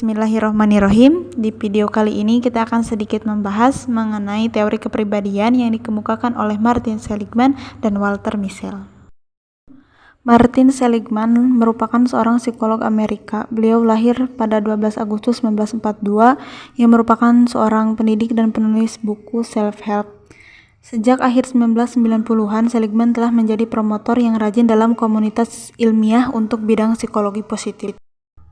Bismillahirrahmanirrahim. Di video kali ini kita akan sedikit membahas mengenai teori kepribadian yang dikemukakan oleh Martin Seligman dan Walter Mischel. Martin Seligman merupakan seorang psikolog Amerika. Beliau lahir pada 12 Agustus 1942 yang merupakan seorang pendidik dan penulis buku self-help. Sejak akhir 1990-an, Seligman telah menjadi promotor yang rajin dalam komunitas ilmiah untuk bidang psikologi positif.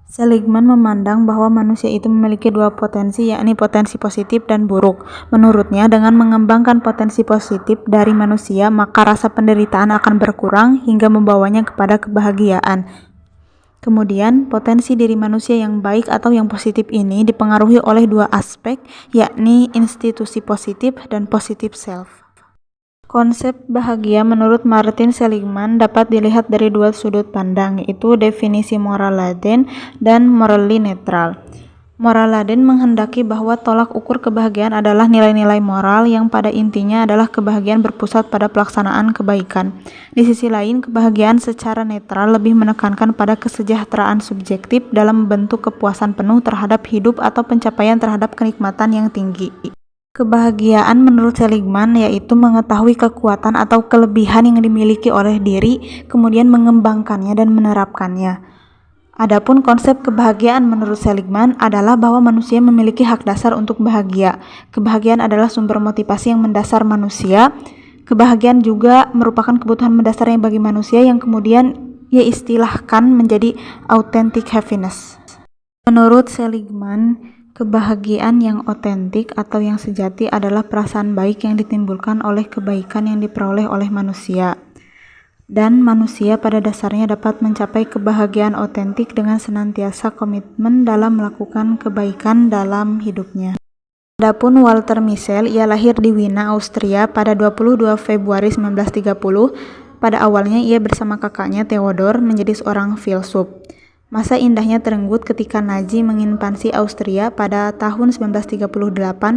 Seligman memandang bahwa manusia itu memiliki dua potensi, yakni potensi positif dan buruk. Menurutnya, dengan mengembangkan potensi positif dari manusia, maka rasa penderitaan akan berkurang hingga membawanya kepada kebahagiaan. Kemudian, potensi diri manusia yang baik atau yang positif ini dipengaruhi oleh dua aspek, yakni institusi positif dan positive self. Konsep bahagia menurut Martin Seligman dapat dilihat dari dua sudut pandang, yaitu definisi moral laden dan morally neutral. Moral laden menghendaki bahwa tolak ukur kebahagiaan adalah nilai-nilai moral yang pada intinya adalah kebahagiaan berpusat pada pelaksanaan kebaikan. Di sisi lain, kebahagiaan secara netral lebih menekankan pada kesejahteraan subjektif dalam bentuk kepuasan penuh terhadap hidup atau pencapaian terhadap kenikmatan yang tinggi. Kebahagiaan menurut Seligman yaitu mengetahui kekuatan atau kelebihan yang dimiliki oleh diri, kemudian mengembangkannya dan menerapkannya. Adapun konsep kebahagiaan menurut Seligman adalah bahwa manusia memiliki hak dasar untuk bahagia. Kebahagiaan adalah sumber motivasi yang mendasar manusia. Kebahagiaan juga merupakan kebutuhan mendasarnya bagi manusia yang kemudian ia istilahkan menjadi authentic happiness. Menurut Seligman, kebahagiaan yang otentik atau yang sejati adalah perasaan baik yang ditimbulkan oleh kebaikan yang diperoleh oleh manusia. Dan manusia pada dasarnya dapat mencapai kebahagiaan otentik dengan senantiasa komitmen dalam melakukan kebaikan dalam hidupnya. Adapun Walter Mischel, ia lahir di Wina, Austria pada 22 Februari 1930. Pada awalnya ia bersama kakaknya Theodor menjadi seorang filsuf. Masa indahnya terenggut ketika Nazi menginvasi Austria pada tahun 1938,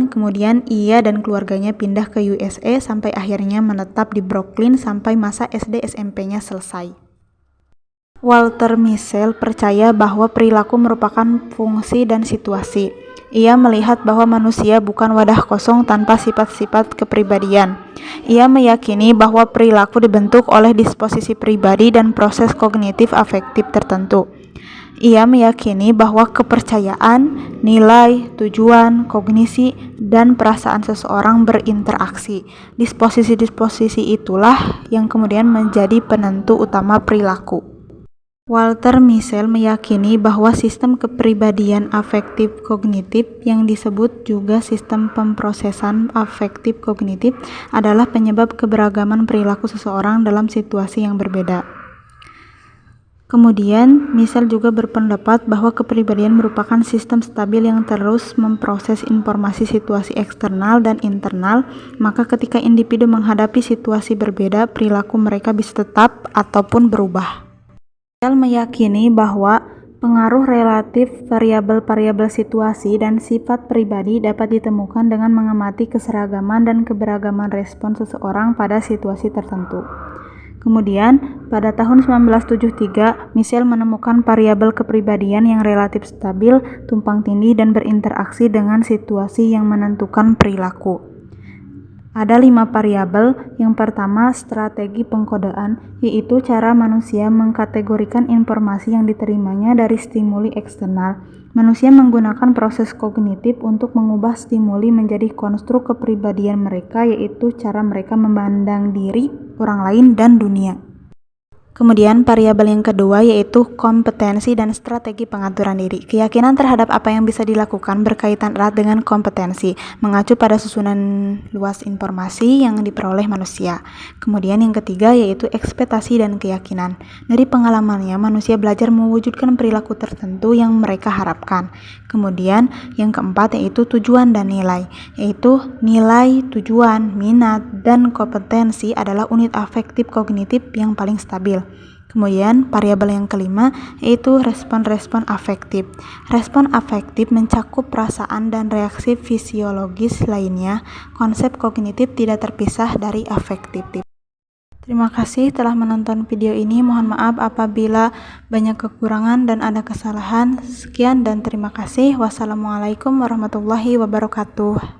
kemudian ia dan keluarganya pindah ke USA sampai akhirnya menetap di Brooklyn sampai masa SD SMP-nya selesai. Walter Mischel percaya bahwa perilaku merupakan fungsi dan situasi. Ia melihat bahwa manusia bukan wadah kosong tanpa sifat-sifat kepribadian. Ia meyakini bahwa perilaku dibentuk oleh disposisi pribadi dan proses kognitif afektif tertentu. Ia meyakini bahwa kepercayaan, nilai, tujuan, kognisi, dan perasaan seseorang berinteraksi. Disposisi-disposisi itulah yang kemudian menjadi penentu utama perilaku. Walter Mischel meyakini bahwa sistem kepribadian afektif kognitif yang disebut juga sistem pemrosesan afektif kognitif adalah penyebab keberagaman perilaku seseorang dalam situasi yang berbeda. Kemudian, Mischel juga berpendapat bahwa kepribadian merupakan sistem stabil yang terus memproses informasi situasi eksternal dan internal, maka ketika individu menghadapi situasi berbeda, perilaku mereka bisa tetap ataupun berubah. Mischel meyakini bahwa pengaruh relatif variabel-variabel situasi dan sifat pribadi dapat ditemukan dengan mengamati keseragaman dan keberagaman respons seseorang pada situasi tertentu. Kemudian, pada tahun 1973, Mischel menemukan variabel kepribadian yang relatif stabil, tumpang tindih, dan berinteraksi dengan situasi yang menentukan perilaku. Ada 5 variabel. Yang pertama, strategi pengkodean, yaitu cara manusia mengkategorikan informasi yang diterimanya dari stimuli eksternal. Manusia menggunakan proses kognitif untuk mengubah stimuli menjadi konstruk kepribadian mereka, yaitu cara mereka memandang diri, orang lain, dan dunia. Kemudian variabel yang kedua yaitu kompetensi dan strategi pengaturan diri. Keyakinan terhadap apa yang bisa dilakukan berkaitan erat dengan kompetensi, mengacu pada susunan luas informasi yang diperoleh manusia. Kemudian yang ketiga yaitu ekspektasi dan keyakinan. Dari pengalamannya, manusia belajar mewujudkan perilaku tertentu yang mereka harapkan. Kemudian yang keempat yaitu tujuan dan nilai, yaitu nilai, tujuan, minat, dan kompetensi adalah unit afektif kognitif yang paling stabil. Kemudian variabel yang kelima yaitu respon-respon afektif. Respon afektif mencakup perasaan dan reaksi fisiologis lainnya. Konsep kognitif tidak terpisah dari afektif. Terima kasih telah menonton video ini. Mohon maaf apabila banyak kekurangan dan ada kesalahan. Sekian dan terima kasih. Wassalamualaikum warahmatullahi wabarakatuh.